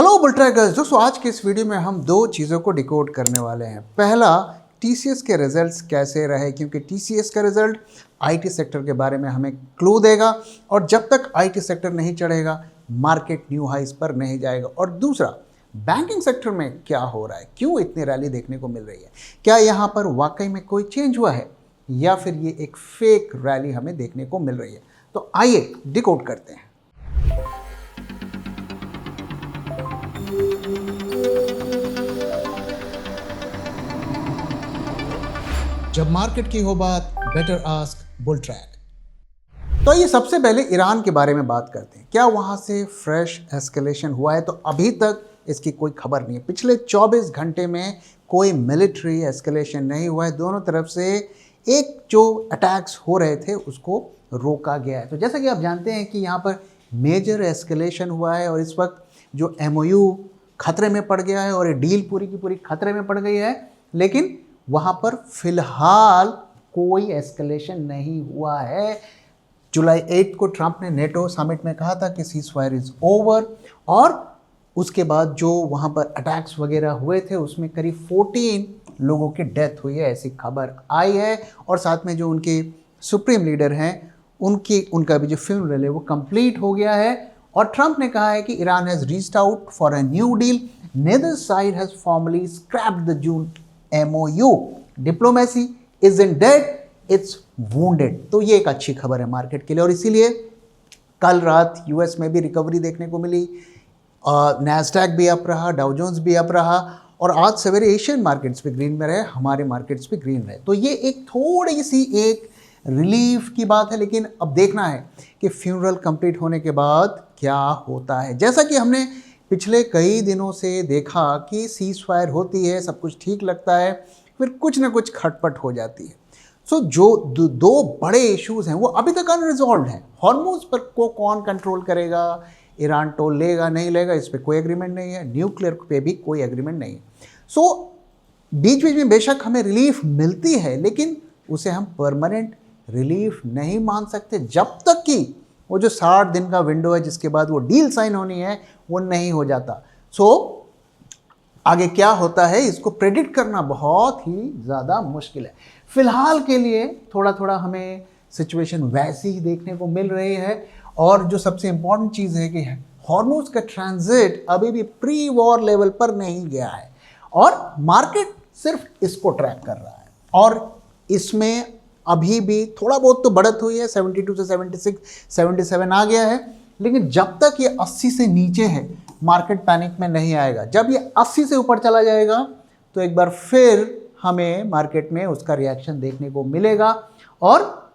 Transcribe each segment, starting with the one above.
Hello bull trackers दोस्तों, आज के इस वीडियो में हम दो चीज़ों को डिकोड करने वाले हैं। पहला, टीसीएस के रिजल्ट्स कैसे रहे, क्योंकि टीसीएस का रिजल्ट आईटी सेक्टर के बारे में हमें क्लू देगा और जब तक आईटी सेक्टर नहीं चढ़ेगा मार्केट न्यू हाइस पर नहीं जाएगा। और दूसरा, बैंकिंग सेक्टर में क्या हो रहा है, क्यों इतनी रैली देखने को मिल रही है, क्या यहाँ पर वाकई में कोई चेंज हुआ है या फिर ये एक फेक रैली हमें देखने को मिल रही है। तो आइए डिकोड करते हैं। जब मार्केट की हो बात, बेटर आस्क बुल ट्रैक। तो ये सबसे पहले ईरान के बारे में बात करते हैं। क्या वहाँ से फ्रेश एस्केलेशन हुआ है? तो अभी तक इसकी कोई खबर नहीं है। पिछले 24 घंटे में कोई मिलिट्री एस्केलेशन नहीं हुआ है। दोनों तरफ से एक जो अटैक्स हो रहे थे उसको रोका गया है। तो जैसा कि आप जानते हैं कि यहाँ पर मेजर एस्केलेशन हुआ है और इस वक्त जो एमओयू खतरे में पड़ गया है और ये डील पूरी की पूरी खतरे में पड़ गई है, लेकिन वहाँ पर फिलहाल कोई एस्केलेशन नहीं हुआ है। जुलाई 8 को ट्रंप ने नेटो समिट में कहा था कि सीज फायर इज़ ओवर, और उसके बाद जो वहाँ पर अटैक्स वगैरह हुए थे उसमें करीब 14 लोगों की डेथ हुई है, ऐसी खबर आई है। और साथ में जो उनके सुप्रीम लीडर हैं उनका भी जो फ्यूनरल है वो कंप्लीट हो गया है। और ट्रंप ने कहा है कि Iran has reached out for a new deal, neither side has formally scrapped the June MOU, diplomacy isn't dead, it's wounded। तो ये एक अच्छी खबर है मार्केट के लिए और इसीलिए कल रात यूएस में भी रिकवरी देखने को मिली। नैस्डैक भी अप रहा, डाउ जोन्स भी अप रहा और आज सवेरे एशियन मार्केट्स भी ग्रीन में रहे, हमारे मार्केट्स भी ग्रीन रहे। तो ये एक थोड़ी सी एक रिलीफ की बात है, लेकिन अब देखना है कि फ्यूनरल कंप्लीट होने के बाद क्या होता है। जैसा कि हमने पिछले कई दिनों से देखा कि सीज फायर होती है, सब कुछ ठीक लगता है, फिर कुछ ना कुछ खटपट हो जाती है। सो जो दो बड़े इश्यूज हैं वो अभी तक अनरिजॉल्व हैं। हॉर्मुज़ पर को कौन कंट्रोल करेगा, ईरान टोल लेगा नहीं लेगा, इस पर कोई एग्रीमेंट नहीं है। न्यूक्लियर पे भी कोई एग्रीमेंट नहीं है। सो बीच बीच में बेशक हमें रिलीफ मिलती है, लेकिन उसे हम परमानेंट रिलीफ नहीं मान सकते जब तक कि वो जो 60 दिन का विंडो है जिसके बाद वो डील साइन होनी है वो नहीं हो जाता। सो आगे क्या होता है इसको प्रेडिक्ट करना बहुत ही ज़्यादा मुश्किल है। फिलहाल के लिए थोड़ा थोड़ा हमें सिचुएशन वैसी ही देखने को मिल रही है। और जो सबसे इम्पॉर्टेंट चीज़ है कि हॉर्मुज़ का ट्रांजिट अभी भी प्री वॉर लेवल पर नहीं गया है और मार्केट सिर्फ इसको ट्रैक कर रहा है। और इसमें अभी भी थोड़ा बहुत तो बढ़त हुई है, 72 से 76, 77 आ गया है, लेकिन जब तक ये 80 से नीचे है मार्केट पैनिक में नहीं आएगा। जब ये 80 से ऊपर चला जाएगा तो एक बार फिर हमें मार्केट में उसका रिएक्शन देखने को मिलेगा और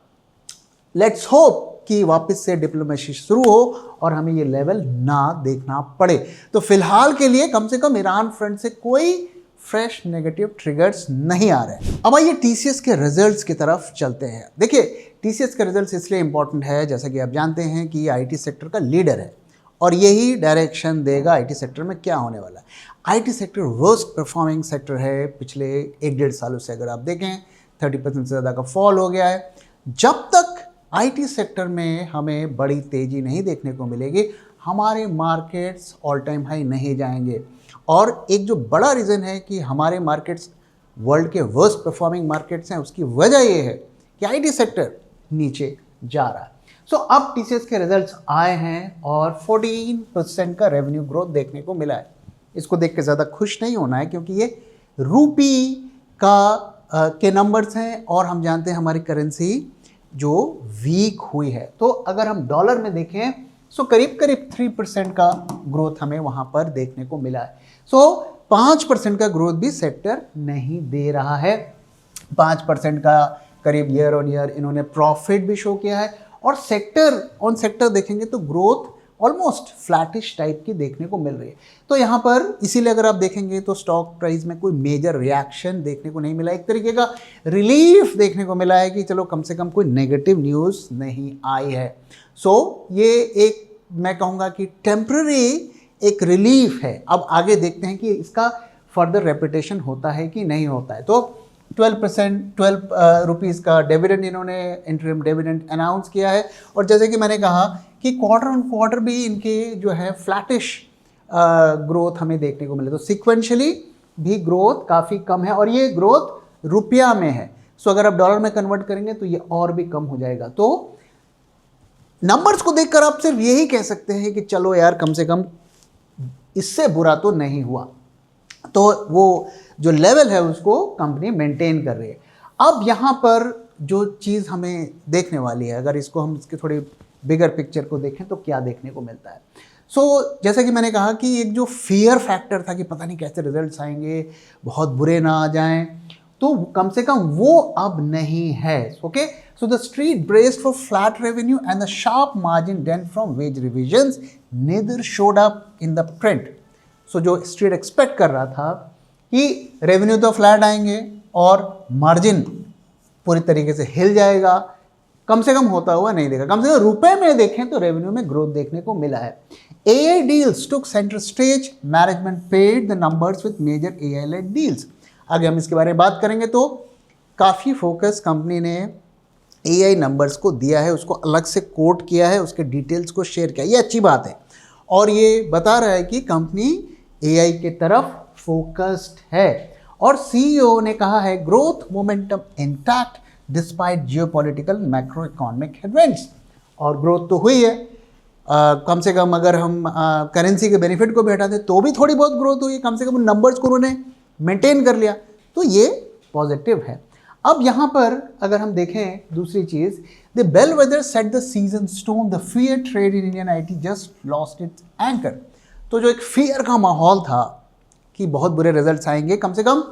लेट्स होप कि वापस से डिप्लोमेसी शुरू हो और हमें ये लेवल ना देखना पड़े। तो फिलहाल के लिए कम से कम ईरान फ्रंट से कोई फ्रेश नेगेटिव ट्रिगर्स नहीं आ रहे हैं। अब आइए टीसीएस के रिजल्ट्स की तरफ चलते हैं। देखिए, टीसीएस के रिजल्ट्स इसलिए इंपॉर्टेंट है, जैसा कि आप जानते हैं कि ये आईटी सेक्टर का लीडर है और यही डायरेक्शन देगा आईटी सेक्टर में क्या होने वाला है। IT sector worst performing sector है पिछले 1-1.5 सालों से। अगर आप देखें 30% से ज़्यादा का फॉल हो गया है। जब तक आईटी सेक्टर में हमें बड़ी तेज़ी नहीं देखने को मिलेगी, हमारे मार्केट्स ऑल टाइम हाई नहीं जाएंगे। और एक जो बड़ा रीज़न है कि हमारे मार्केट्स वर्ल्ड के वर्स्ट परफॉर्मिंग मार्केट्स हैं, उसकी वजह ये है कि आईटी सेक्टर नीचे जा रहा है। सो अब टीसीएस के रिजल्ट्स आए हैं और 14% का रेवेन्यू ग्रोथ देखने को मिला है। इसको देख के ज़्यादा खुश नहीं होना है क्योंकि ये रूपी के नंबर्स हैं और हम जानते हैं हमारी करेंसी जो वीक हुई है। तो अगर हम डॉलर में देखें सो करीब 3% का ग्रोथ हमें वहाँ पर देखने को मिला है। सो 5% का ग्रोथ भी सेक्टर नहीं दे रहा है। 5% का करीब ईयर ऑन ईयर इन्होंने प्रॉफिट भी शो किया है और सेक्टर ऑन सेक्टर देखेंगे तो ग्रोथ ऑलमोस्ट फ्लैटिश टाइप की देखने को मिल रही है। तो यहाँ पर इसीलिए अगर आप देखेंगे तो स्टॉक प्राइस में कोई मेजर रिएक्शन देखने को नहीं मिला। एक तरीके का रिलीफ देखने को मिला है कि चलो कम से कम कोई नेगेटिव न्यूज़ नहीं आई है। सो ये एक मैं कहूँगा कि टेम्पररी एक रिलीफ है। अब आगे देखते हैं कि इसका फर्दर रेपिटेशन होता है कि नहीं होता है। तो 12 रुपीज़ का डिविडेंड इन्होंने इंटरिम डिविडेंड अनाउंस किया है और जैसे कि मैंने कहा कि क्वार्टर ऑन क्वार्टर भी इनके जो है फ्लैटिश ग्रोथ हमें देखने को मिले। तो सिक्वेंशली भी ग्रोथ काफ़ी कम है और ये ग्रोथ रुपया में है। सो अगर आप डॉलर में कन्वर्ट करेंगे तो ये और भी कम हो जाएगा। तो नंबर्स को देखकर आप सिर्फ यही कह सकते हैं कि चलो यार कम से कम इससे बुरा तो नहीं हुआ। तो वो जो लेवल है उसको कंपनी मेंटेन कर रही है। अब यहाँ पर जो चीज़ हमें देखने वाली है, अगर इसको हम इसके थोड़ी बिगर पिक्चर को देखें तो क्या देखने को मिलता है। जैसा कि मैंने कहा कि एक जो फियर फैक्टर था कि पता नहीं कैसे रिजल्ट्स आएंगे, बहुत बुरे ना आ जाएं, तो कम से कम वो अब नहीं है। Okay, so the street braced for flat revenue and the sharp margin dent from wage revisions neither showed up in the print. So जो स्ट्रीट एक्सपेक्ट कर रहा था कि रेवेन्यू तो फ्लैट आएंगे और मार्जिन पूरी तरीके से हिल जाएगा, कम से कम होता हुआ नहीं देखा। कम से कम रुपए में देखें तो रेवेन्यू में ग्रोथ देखने को मिला है। AI deals took center stage, management paid the numbers with major AI led deals। आगे हम इसके बारे में बात करेंगे। तो काफ़ी फोकस कंपनी ने AI नंबर्स को दिया है, उसको अलग से कोट किया है, उसके डिटेल्स को शेयर किया, ये अच्छी बात है और ये बता रहा है कि कंपनी AI के तरफ फोकस्ड है। और CEO ने कहा है growth momentum intact despite geopolitical macro economic headwinds. और ग्रोथ तो हुई है, कम से कम अगर हम करेंसी के बेनिफिट को भी हटा दें तो भी थोड़ी बहुत ग्रोथ हुई है, कम से कम नंबर्स को उन्होंने मेंटेन कर लिया, तो ये पॉजिटिव है। अब यहाँ पर अगर हम देखें दूसरी चीज़, the bellwether set the season stone the fear trade in Indian IT just lost its anchor. तो जो एक फियर का माहौल था कि बहुत बुरे रिजल्ट्स आएंगे, कम से कम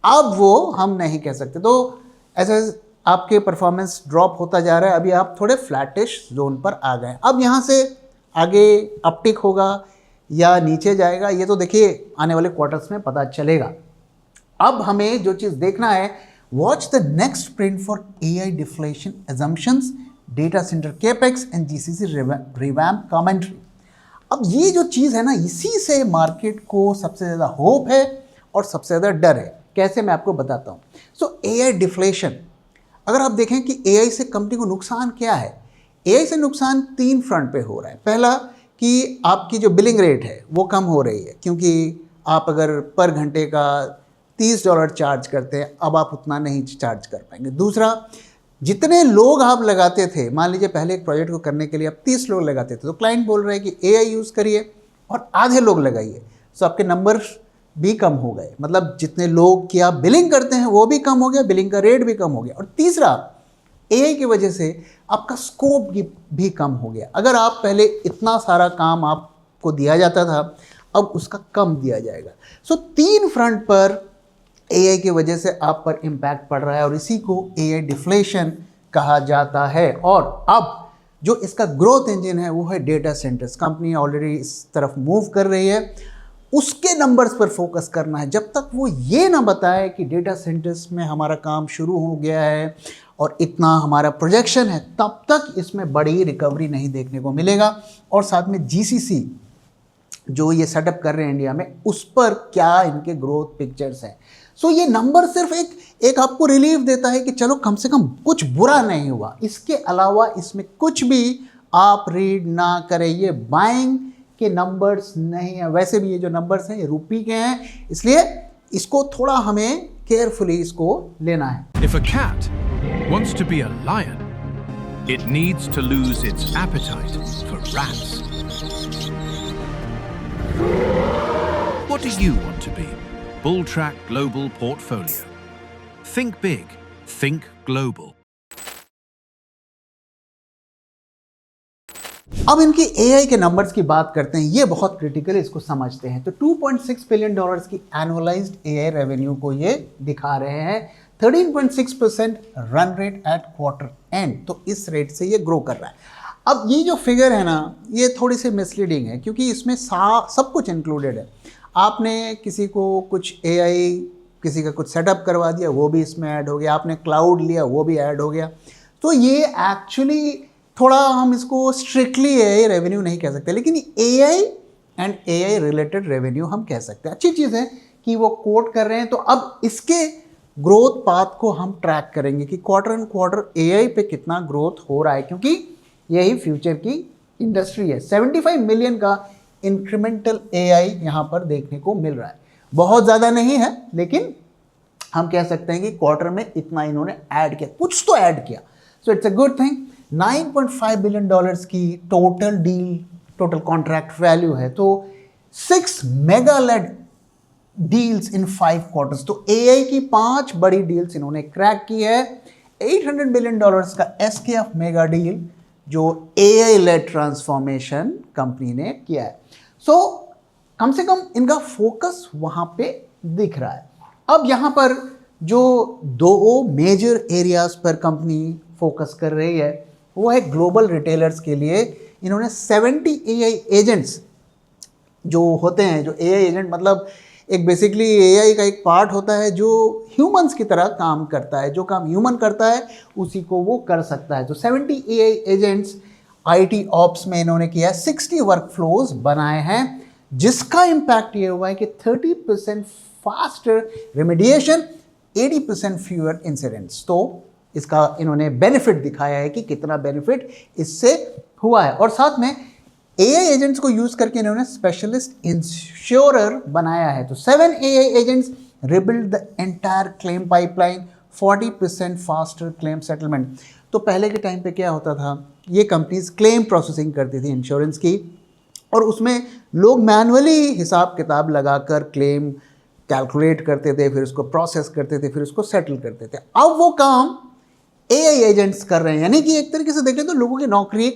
अब वो हम नहीं कह सकते। तो ऐसे आपके परफॉर्मेंस ड्रॉप होता जा रहा है, अभी आप थोड़े फ्लैटिश जोन पर आ गए। अब यहाँ से आगे अपटिक होगा या नीचे जाएगा, ये तो देखिए आने वाले क्वार्टर्स में पता चलेगा। अब हमें जो चीज़ देखना है, watch the next print for AI deflation assumptions, data centre capex and GCC revamp commentary. अब ये जो चीज़ है ना, इसी से मार्केट को सबसे ज़्यादा होप है और सबसे ज़्यादा डर है। कैसे, मैं आपको बताता हूँ। AI डिफ्लेशन, अगर आप देखें कि AI से कंपनी को नुकसान क्या है, AI से नुकसान 3 फ्रंट पे हो रहा है। पहला कि आपकी जो बिलिंग रेट है वो कम हो रही है, क्योंकि आप अगर पर घंटे का $30 चार्ज करते हैं, अब आप उतना नहीं चार्ज कर पाएंगे। दूसरा, जितने लोग आप लगाते थे, मान लीजिए पहले एक प्रोजेक्ट को करने के लिए आप 30 लोग लगाते थे, तो क्लाइंट बोल रहे हैं कि AI यूज़ करिए और आधे लोग लगाइए, सो आपके नंबर भी कम हो गए। मतलब जितने लोग की आप बिलिंग करते हैं वो भी कम हो गया, बिलिंग का रेट भी कम हो गया। और तीसरा, AI की वजह से आपका स्कोप भी कम हो गया। अगर आप पहले इतना सारा काम आपको दिया जाता था, अब उसका कम दिया जाएगा। 3 फ्रंट पर AI की वजह से आप पर इम्पैक्ट पड़ रहा है और इसी को AI डिफ्लेशन कहा जाता है। और अब जो इसका ग्रोथ इंजन है वो है डेटा सेंटर्स। कंपनी ऑलरेडी इस तरफ मूव कर रही है, उसके नंबर्स पर फोकस करना है। जब तक वो ये ना बताए कि डेटा सेंटर्स में हमारा काम शुरू हो गया है और इतना हमारा प्रोजेक्शन है, तब तक इसमें बड़ी रिकवरी नहीं देखने को मिलेगा। और साथ में GCC जो ये सेटअप कर रहे हैं इंडिया में, उस पर क्या इनके ग्रोथ पिक्चर्स हैं। ये नंबर सिर्फ एक आपको रिलीफ देता है कि चलो कम से कम कुछ बुरा नहीं हुआ। इसके अलावा इसमें कुछ भी आप रीड ना करें, ये बाइंग के नंबर्स नहीं है। वैसे भी ये जो नंबर्स हैं ये रुपये के हैं, इसलिए इसको थोड़ा हमें केयरफुली इसको लेना है। If a cat wants to be a lion, it needs to lose its appetite for rats. What do you want to be? Bulltrack Global Portfolio. Think big, think global. अब इनकी AI के numbers की बात करते हैं, ये बहुत critical है, इसको समझते हैं। तो $2.6 बिलियन की एनुअलाइज्ड AI रेवेन्यू को ये दिखा रहे हैं, 13.6% run rate at quarter and. तो इस रेट से ये ग्रो कर रहा है। अब ये जो फिगर है ना, ये थोड़ी सी मिसलीडिंग है, क्योंकि इसमें सब कुछ इंक्लूडेड है। आपने किसी को कुछ AI, किसी का कुछ सेटअप करवा दिया, वो भी इसमें ऐड हो गया। आपने क्लाउड लिया, वो भी ऐड हो गया। तो ये एक्चुअली थोड़ा हम इसको स्ट्रिक्टली AI रेवेन्यू नहीं कह सकते, लेकिन AI and AI related revenue हम कह सकते हैं। अच्छी चीज़ है कि वो कोट कर रहे हैं। तो अब इसके ग्रोथ पाथ को हम ट्रैक करेंगे कि क्वार्टर एंड क्वार्टर AI पे कितना ग्रोथ हो रहा है, क्योंकि यही फ्यूचर की इंडस्ट्री है। 75 मिलियन का इंक्रीमेंटल एआई यहाँ पर देखने को मिल रहा है। बहुत ज़्यादा नहीं है, लेकिन हम कह सकते हैं कि क्वार्टर में इतना इन्होंने ऐड किया, कुछ तो ऐड किया। So it's a good thing. 9.5 billion dollars की total deal, total contract value है। तो 6 mega led deals in 5 quarters. तो एआई की 5 बड़ी डील्स इन्होंने क्रैक की है। 800 बिलियन डॉलर्स का एसकेएफ मेगा डील जो एआई लेड ट्रांसफॉर्मेशन कंपनी ने किया है। सो कम से कम इनका फोकस वहां पे दिख रहा है। अब यहां पर जो 2 मेजर एरियाज पर कंपनी फोकस कर रही है वो है ग्लोबल रिटेलर्स के लिए। इन्होंने 70 एआई एजेंट्स जो होते हैं, जो एआई एजेंट मतलब एक बेसिकली एआई का एक पार्ट होता है जो ह्यूमंस की तरह काम करता है, जो काम ह्यूमन करता है उसी को वो कर सकता है। तो 70 एआई एजेंट्स आईटी ऑप्स में इन्होंने किया है, 60 वर्क फ्लोज बनाए हैं, जिसका इम्पैक्ट ये हुआ है कि 30% फास्टर रेमेडिएशन, 80% फ्यूअर इंसिडेंट्स। तो इसका इन्होंने बेनिफिट दिखाया है कि कितना बेनिफिट इससे हुआ है। और साथ में एआई एजेंट्स को यूज करके इन्होंने स्पेशलिस्ट इंश्योरर बनाया है। तो 7 AI agents rebuild the entire claim pipeline, 40% faster claim settlement. तो पहले के टाइम पे क्या होता था, ये कंपनीज क्लेम प्रोसेसिंग करती थी इंश्योरेंस की, और उसमें लोग मैनुअली हिसाब किताब लगाकर क्लेम कैलकुलेट करते थे, फिर उसको प्रोसेस करते थे, फिर उसको सेटल करते थे। अब वो काम एआई एजेंट्स कर रहे हैं, यानी कि एक तरीके से देखें तो लोगों की नौकरी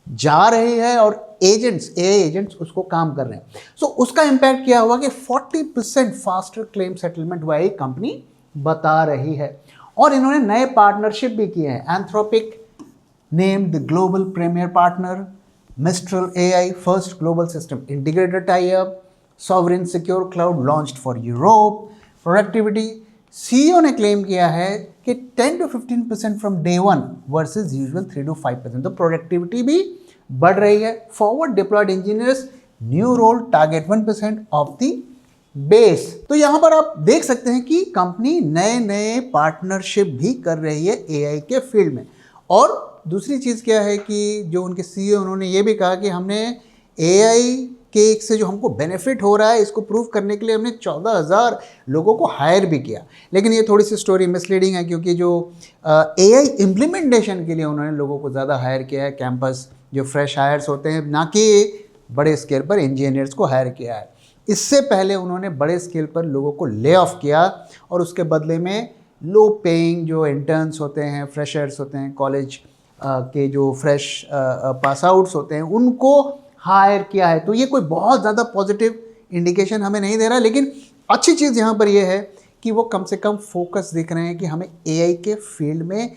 जा रही है और एआई एजेंट्स उसको काम कर रहे हैं। सो उसका इम्पैक्ट क्या हुआ कि 40% फास्टर क्लेम सेटलमेंट हुआ, एक कंपनी बता रही है। और इन्होंने नए पार्टनरशिप भी किए हैं। Anthropic name the global premier partner, Mistral AI first global system integrator tie up, sovereign secure cloud launched for Europe. Productivity, CEO ने क्लेम किया है कि 10 to 15% from day 1 versus usual 3 to 5%। तो प्रोडक्टिविटी भी बढ़ रही है। Forward deployed engineers new role target 1% of the base. तो यहां पर आप देख सकते हैं कि कंपनी नए नए पार्टनरशिप भी कर रही है एआई के फील्ड में। और दूसरी चीज़ क्या है कि जो उनके सीईओ उन्होंने ये भी कहा कि हमने एआई के से जो हमको बेनिफिट हो रहा है इसको प्रूव करने के लिए हमने 14,000 लोगों को हायर भी किया। लेकिन ये थोड़ी सी स्टोरी मिसलीडिंग है, क्योंकि जो एआई इम्प्लीमेंटेशन के लिए उन्होंने लोगों को ज़्यादा हायर किया है, कैंपस जो फ्रेश हायर्स होते हैं, ना कि बड़े स्केल पर इंजीनियर्स को हायर किया है। इससे पहले उन्होंने बड़े स्केल पर लोगों को ले ऑफ किया और उसके बदले में लो पेइंग जो इंटर्न्स होते हैं, फ्रेशर्स होते हैं, कॉलेज के जो फ्रेश पास आउट्स होते हैं, उनको हायर किया है। तो ये कोई बहुत ज़्यादा पॉजिटिव इंडिकेशन हमें नहीं दे रहा, लेकिन अच्छी चीज़ यहाँ पर यह है कि वो कम से कम फोकस दिख रहे हैं कि हमें एआई के फील्ड में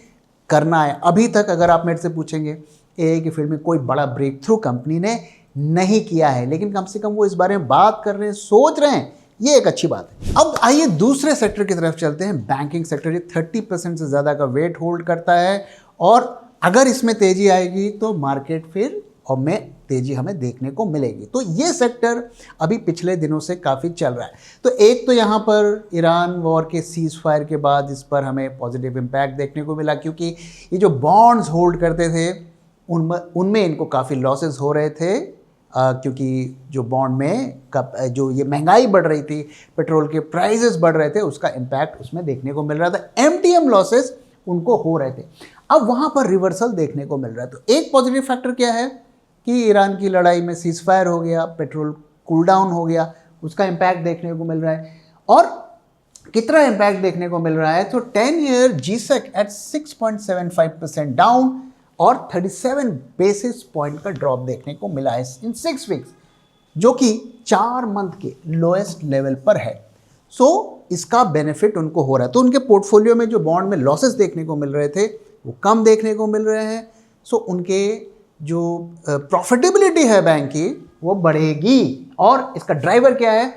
करना है। अभी तक अगर आप मेरे से पूछेंगे, एआई के फील्ड में कोई बड़ा ब्रेक थ्रू कंपनी ने नहीं किया है, लेकिन कम से कम वो इस बारे में बात कर रहे हैं, सोच रहे हैं, ये एक अच्छी बात है। अब आइए दूसरे सेक्टर की तरफ चलते हैं। बैंकिंग सेक्टर ये 30% से ज़्यादा का वेट होल्ड करता है, और अगर इसमें तेज़ी आएगी तो मार्केट फिर और में तेज़ी हमें देखने को मिलेगी। तो ये सेक्टर अभी पिछले दिनों से काफ़ी चल रहा है। तो एक तो यहाँ पर ईरान वॉर के सीज फायर के बाद इस पर हमें पॉजिटिव इम्पैक्ट देखने को मिला, क्योंकि ये जो बॉन्ड्स होल्ड करते थे उनमें इनको काफ़ी लॉसेस हो रहे थे, क्योंकि जो बॉन्ड में जो ये महंगाई बढ़ रही थी, पेट्रोल के प्राइसेस बढ़ रहे थे, उसका इम्पैक्ट उसमें देखने को मिल रहा था। एमटीएम लॉसेस उनको हो रहे थे, अब वहाँ पर रिवर्सल देखने को मिल रहा है। तो एक पॉजिटिव फैक्टर क्या है कि ईरान की लड़ाई में सीज फायर हो गया, पेट्रोल कूल डाउन हो गया, उसका इम्पैक्ट देखने को मिल रहा है। और कितना इम्पैक्ट देखने को मिल रहा है, तो 10 ईयर जीसेक एट 6.75% डाउन और 37 बेसिस पॉइंट का ड्रॉप देखने को मिला है इन 6 वीक्स, जो कि 4 मंथ के लोएस्ट लेवल पर है। सो इसका बेनिफिट उनको हो रहा है। तो उनके पोर्टफोलियो में जो बॉन्ड में लॉसेस देखने को मिल रहे थे वो कम देखने को मिल रहे हैं। सो उनके जो प्रॉफिटेबिलिटी है बैंक की वो बढ़ेगी। और इसका ड्राइवर क्या है,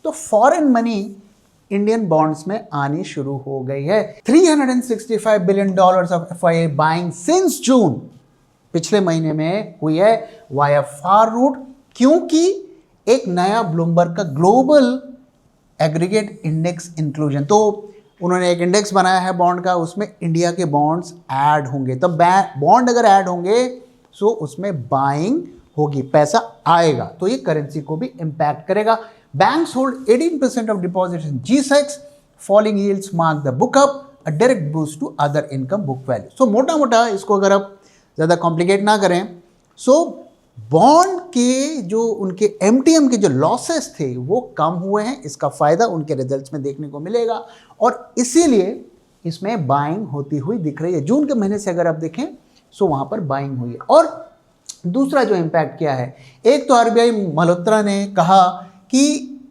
तो फॉरेन मनी इंडियन बॉन्ड्स में आनी शुरू हो गई है। $365 billion of FII buying since June पिछले महीने में हुई है वाया फार रूट, क्योंकि एक नया ब्लूमबर्ग का ग्लोबल एग्रीगेट इंडेक्स इंक्लूजन, तो उन्होंने एक इंडेक्स बनाया है बॉन्ड का, उसमें इंडिया के बॉन्ड्स ऐड होंगे। तो बॉन्ड अगर ऐड होंगे सो उसमें बाइंग होगी, पैसा आएगा, तो ये करेंसी को भी इम्पैक्ट करेगा। Banks hold 18% of deposits in G-Secs, falling yields mark the book up, a direct boost to other income book value. So मोटा मोटा इसको अगर आप ज़्यादा कॉम्प्लिकेट ना करें, सो बॉन्ड के जो उनके MTM के जो लॉसेस थे वो कम हुए हैं, इसका फ़ायदा उनके रिजल्ट्स में देखने को मिलेगा और इसीलिए इसमें बाइंग होती हुई दिख रही है। जून के महीने से अगर आप देखें सो वहाँ पर बाइंग हुई है। और दूसरा जो इम्पैक्ट किया है, एक तो RBI मल्होत्रा ने कहा कि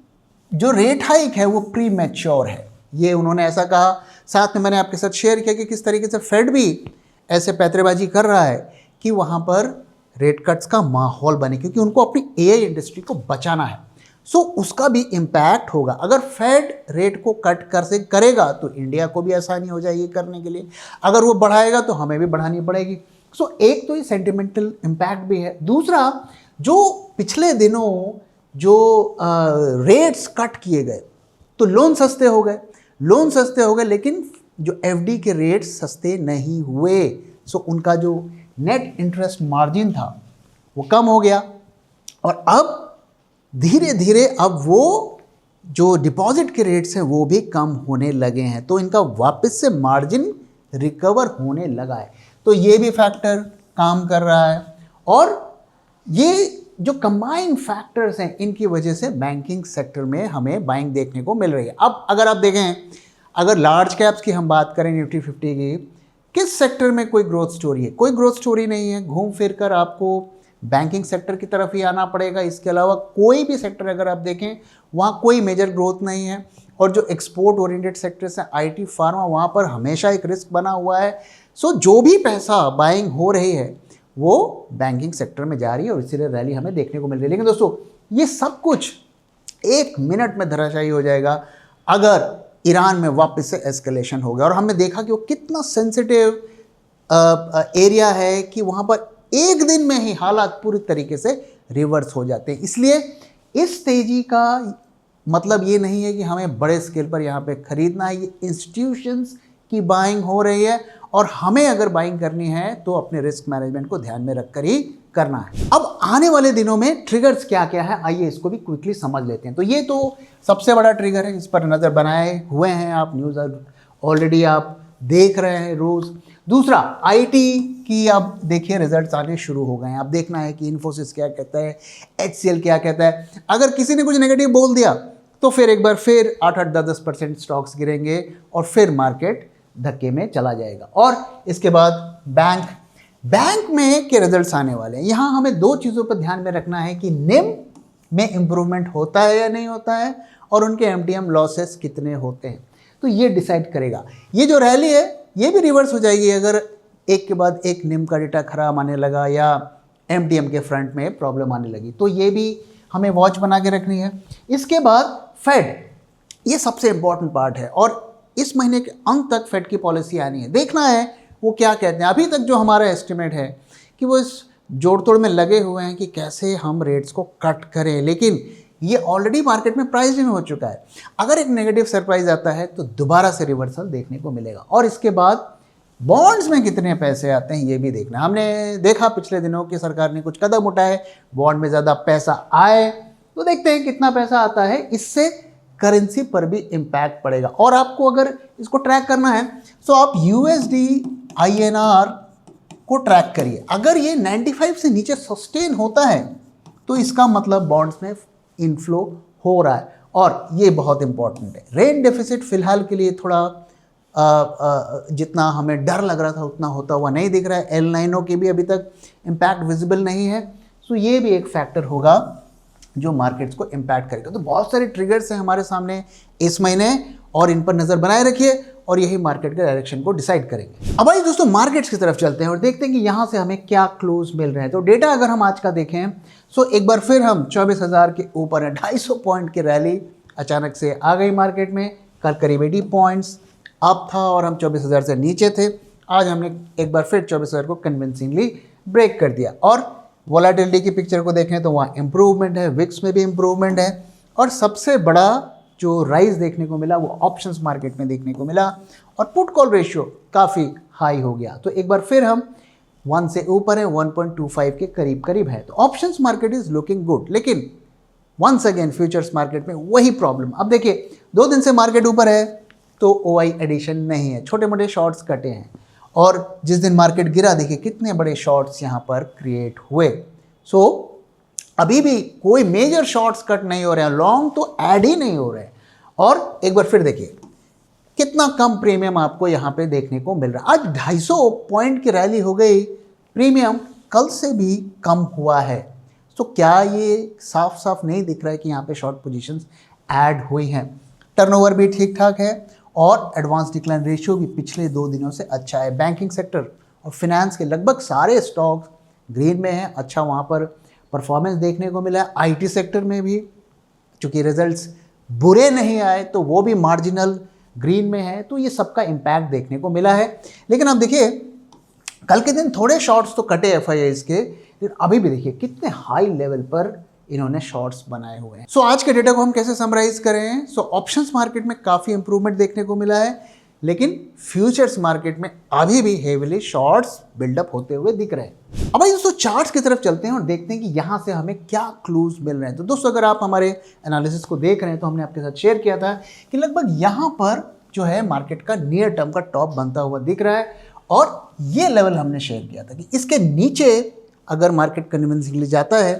जो रेट हाइक है वो प्री मैच्योर है, ये उन्होंने ऐसा कहा। साथ में मैंने आपके साथ शेयर किया कि किस तरीके से फेड भी ऐसे पैतरेबाजी कर रहा है कि वहाँ पर रेट कट्स का माहौल बने, क्योंकि उनको अपनी AI इंडस्ट्री को बचाना है। सो उसका भी इम्पैक्ट होगा। अगर फेड रेट को कट करेगा तो इंडिया को भी आसानी हो जाएगी करने के लिए, अगर वो बढ़ाएगा तो हमें भी बढ़ानी पड़ेगी। सो एक तो ये सेंटिमेंटल इम्पैक्ट भी है। दूसरा, जो पिछले दिनों जो रेट्स कट किए गए तो लोन सस्ते हो गए, लेकिन जो FD के रेट्स सस्ते नहीं हुए। सो उनका जो नेट इंटरेस्ट मार्जिन था वो कम हो गया और अब धीरे धीरे अब वो जो डिपॉजिट के रेट्स हैं वो भी कम होने लगे हैं, तो इनका वापस से मार्जिन रिकवर होने लगा है। तो ये भी फैक्टर काम कर रहा है और ये जो कंबाइंड फैक्टर्स हैं इनकी वजह से बैंकिंग सेक्टर में हमें बाइंग देखने को मिल रही है। अब अगर आप देखें, अगर लार्ज कैप्स की हम बात करें निफ्टी 50 की, किस सेक्टर में कोई ग्रोथ स्टोरी है? कोई ग्रोथ स्टोरी नहीं है। घूम फिर कर आपको बैंकिंग सेक्टर की तरफ ही आना पड़ेगा। इसके अलावा कोई भी सेक्टर अगर आप देखें वहाँ कोई मेजर ग्रोथ नहीं है। और जो एक्सपोर्ट ओरिएंटेड सेक्टर्स हैं, IT, फार्मा, वहाँ पर हमेशा एक रिस्क बना हुआ है। सो जो भी पैसा बाइंग हो रही है वो बैंकिंग सेक्टर में जा रही है और इसीलिए रैली हमें देखने को मिल रही है। लेकिन दोस्तों, ये सब कुछ 1 मिनट में धराशायी हो जाएगा अगर ईरान में वापस से एस्केलेशन हो गया। और हमने देखा कि वो कितना सेंसिटिव एरिया है कि वहाँ पर एक दिन में ही हालात पूरी तरीके से रिवर्स हो जाते हैं। इसलिए इस तेजी का मतलब ये नहीं है कि हमें बड़े स्केल पर यहाँ पे खरीदना है। ये इंस्टीट्यूशंस की बाइंग हो रही है और हमें अगर बाइंग करनी है तो अपने रिस्क मैनेजमेंट को ध्यान में रखकर ही करना है। अब आने वाले दिनों में ट्रिगर्स क्या क्या है, आइए इसको भी क्विकली समझ लेते हैं। तो ये तो सबसे बड़ा ट्रिगर है, इस पर नज़र बनाए हुए हैं आप, न्यूज़ ऑलरेडी आप देख रहे हैं रोज़। दूसरा, IT की अब देखिए रिजल्ट्स आने शुरू हो गए हैं। अब देखना है कि इन्फोसिस क्या कहता है, HCL क्या कहता है। अगर किसी ने कुछ नेगेटिव बोल दिया तो फिर एक बार फिर 8-8, 10% स्टॉक्स गिरेंगे और फिर मार्केट धक्के में चला जाएगा। और इसके बाद बैंक में के रिजल्ट्स आने वाले हैं। यहाँ हमें 2 चीज़ों पर ध्यान में रखना है कि NIM में इम्प्रूवमेंट होता है या नहीं होता है और उनके MTM लॉसेस कितने होते हैं, तो ये डिसाइड करेगा। ये जो रैली है ये भी रिवर्स हो जाएगी अगर एक के बाद एक NIM का डेटा खराब आने लगा या MTM के फ्रंट में प्रॉब्लम आने लगी, तो ये भी हमें वॉच बना के रखनी है। इसके बाद फेड, ये सबसे इम्पॉर्टेंट पार्ट है और इस महीने के अंत तक फेड की पॉलिसी आनी है। देखना है वो क्या कहते हैं। अभी तक जो हमारा एस्टिमेट है कि वो इस जोड़ तोड़ में लगे हुए हैं कि कैसे हम रेट्स को कट करें, लेकिन ये ऑलरेडी मार्केट में प्राइस इन हो चुका है। अगर एक नेगेटिव सरप्राइज आता है तो दोबारा से रिवर्सल देखने को मिलेगा। और इसके बाद बॉन्ड्स में कितने पैसे आते हैं ये भी देखना। हमने देखा पिछले दिनों की सरकार ने कुछ कदम उठाए, बॉन्ड में ज़्यादा पैसा आए, तो देखते हैं कितना पैसा आता है। इससे करेंसी पर भी इम्पैक्ट पड़ेगा। और आपको अगर इसको ट्रैक करना है तो आप USD INR को ट्रैक करिए। अगर ये 95 से नीचे सस्टेन होता है तो इसका मतलब बॉन्ड्स में इनफ्लो हो रहा है और ये बहुत इंपॉर्टेंट है। रेट डेफिसिट फिलहाल के लिए थोड़ा जितना हमें डर लग रहा था उतना होता हुआ नहीं दिख रहा है। L9O के भी अभी तक इम्पैक्ट विजिबल नहीं है। सो ये भी एक फैक्टर होगा जो मार्केट्स को इम्पैक्ट करेगा। तो बहुत सारे ट्रिगर्स हैं हमारे सामने इस महीने और इन पर नज़र बनाए रखिए और यही मार्केट के डायरेक्शन को डिसाइड करेंगे। अब आइए दोस्तों मार्केट्स की तरफ चलते हैं और देखते हैं कि यहाँ से हमें क्या क्लोज मिल रहे हैं। तो डेटा अगर हम आज का देखें सो एक बार फिर हम 24,000 के ऊपर है। 250 पॉइंट की रैली अचानक से आ गई मार्केट में। कल करीब 80 पॉइंट्स अप था और हम 24,000 से नीचे थे। आज हमने एक बार फिर 24,000 को कन्विंसिंगली ब्रेक कर दिया। और वोलेटिलिटी की पिक्चर को देखें तो वहाँ इम्प्रूवमेंट है, विक्स में भी इम्प्रूवमेंट है और सबसे बड़ा जो राइज देखने को मिला वो ऑप्शंस मार्केट में देखने को मिला और पुट कॉल रेशियो काफ़ी हाई हो गया। तो एक बार फिर हम 1 से ऊपर है, 1.25 के करीब करीब है, तो options market is looking good. लेकिन वंस अगेन फ्यूचर्स मार्केट में वही प्रॉब्लम। अब देखिए 2 दिन से मार्केट ऊपर है तो OI एडिशन नहीं है, छोटे मोटे शॉर्ट्स कटे हैं, और जिस दिन मार्केट गिरा देखिए कितने बड़े शॉर्ट्स यहाँ पर क्रिएट हुए। सो अभी भी कोई मेजर शॉर्ट्स कट नहीं हो रहे हैं, लॉन्ग तो ऐड ही नहीं हो रहे हैं। और एक बार फिर देखिए कितना कम प्रीमियम आपको यहाँ पे देखने को मिल रहा है। आज 250 पॉइंट की रैली हो गई, प्रीमियम कल से भी कम हुआ है। तो क्या ये साफ साफ नहीं दिख रहा है कि यहाँ पे शॉर्ट पोजीशंस ऐड हुई हैं? टर्नओवर भी ठीक ठाक है और एडवांस डिक्लाइन रेशियो भी पिछले 2 दिनों से अच्छा है। बैंकिंग सेक्टर और फिनेंस के लगभग सारे स्टॉक्स ग्रीन में हैं, अच्छा वहाँ पर परफॉर्मेंस देखने को मिला है। IT सेक्टर में भी चूँकि रिजल्ट्स बुरे नहीं आए तो वो भी मार्जिनल ग्रीन में है, तो ये सबका इम्पैक्ट देखने को मिला है। लेकिन अब देखिए कल के दिन थोड़े शॉर्ट्स तो कटे FIIs के, लेकिन अभी भी देखिए कितने हाई लेवल पर इन्होंने शॉर्ट्स बनाए हुए हैं। सो आज के डेटा को हम कैसे समराइज करें? सो ऑप्शंस मार्केट में काफ़ी इंप्रूवमेंट देखने को मिला है, लेकिन फ्यूचर्स मार्केट में अभी भी हेविली शॉर्ट्स बिल्डअप होते हुए दिख रहे हैं। अब भाई दोस्तों चार्ट्स की तरफ चलते हैं और देखते हैं कि यहाँ से हमें क्या क्लूज मिल रहे हैं। तो दोस्तों अगर आप हमारे एनालिसिस को देख रहे हैं तो हमने आपके साथ शेयर किया था कि लगभग यहाँ पर जो है मार्केट का नियर टर्म का टॉप बनता हुआ दिख रहा है, और ये लेवल हमने शेयर किया था कि इसके नीचे अगर मार्केट कन्विंसिंगली जाता है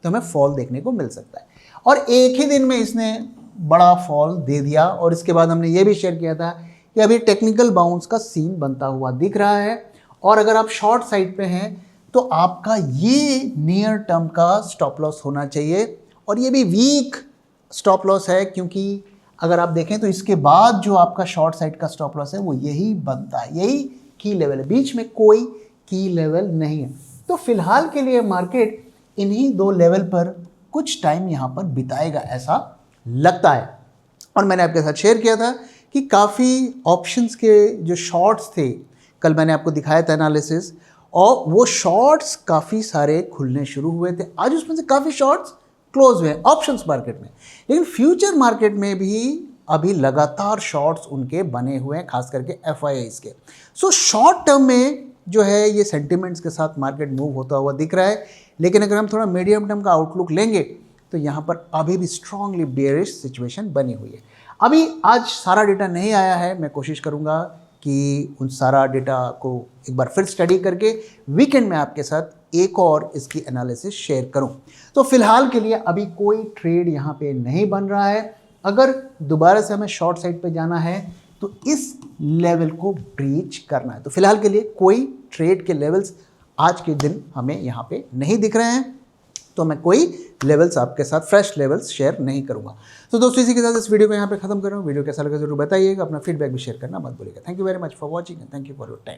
तो हमें फॉल देखने को मिल सकता है। और एक ही दिन में इसने बड़ा फॉल दे दिया, और इसके बाद हमने ये भी शेयर किया था कि अभी टेक्निकल बाउंस का सीन बनता हुआ दिख रहा है, और अगर आप शॉर्ट साइड पे हैं तो आपका ये नियर टर्म का स्टॉप लॉस होना चाहिए, और ये भी वीक स्टॉप लॉस है, क्योंकि अगर आप देखें तो इसके बाद जो आपका शॉर्ट साइड का स्टॉप लॉस है वो यही बनता है, यही की लेवल है, बीच में कोई की लेवल नहीं है। तो फिलहाल के लिए मार्केट इन्हीं 2 लेवल पर कुछ टाइम यहाँ पर बिताएगा ऐसा लगता है। और मैंने आपके साथ शेयर किया था कि काफ़ी ऑप्शंस के जो शॉर्ट्स थे, कल मैंने आपको दिखाया था एनालिसिस, और वो शॉर्ट्स काफ़ी सारे खुलने शुरू हुए थे। आज उसमें से काफ़ी शॉर्ट्स क्लोज हुए हैं ऑप्शंस मार्केट में, लेकिन फ्यूचर मार्केट में भी अभी लगातार शॉर्ट्स उनके बने हुए हैं, खास करके FIIs के। सो शॉर्ट टर्म में जो है ये सेंटिमेंट्स के साथ मार्केट मूव होता हुआ दिख रहा है, लेकिन अगर हम थोड़ा मीडियम टर्म का आउटलुक लेंगे तो यहाँ पर अभी भी स्ट्रांगली बेयरिश सिचुएशन बनी हुई है। अभी आज सारा डेटा नहीं आया है, मैं कोशिश करूँगा कि उन सारा डेटा को एक बार फिर स्टडी करके वीकेंड में आपके साथ एक और इसकी एनालिसिस शेयर करूं। तो फिलहाल के लिए अभी कोई ट्रेड यहाँ पे नहीं बन रहा है। अगर दोबारा से हमें शॉर्ट साइड पे जाना है तो इस लेवल को ब्रीच करना है। तो फिलहाल के लिए कोई ट्रेड के लेवल्स आज के दिन हमें यहाँ पे नहीं दिख रहे हैं, तो मैं कोई लेवल्स आपके साथ फ्रेश लेवल्स शेयर नहीं करूँगा। तो दोस्तों इसी के साथ इस वीडियो को यहाँ पे खत्म कर रहा हूँ। वीडियो कैसा लगा जरूर बताइएगा, अपना फीडबैक भी शेयर करना मत भूलिएगा। Thank you very much for watching and thank you for your time.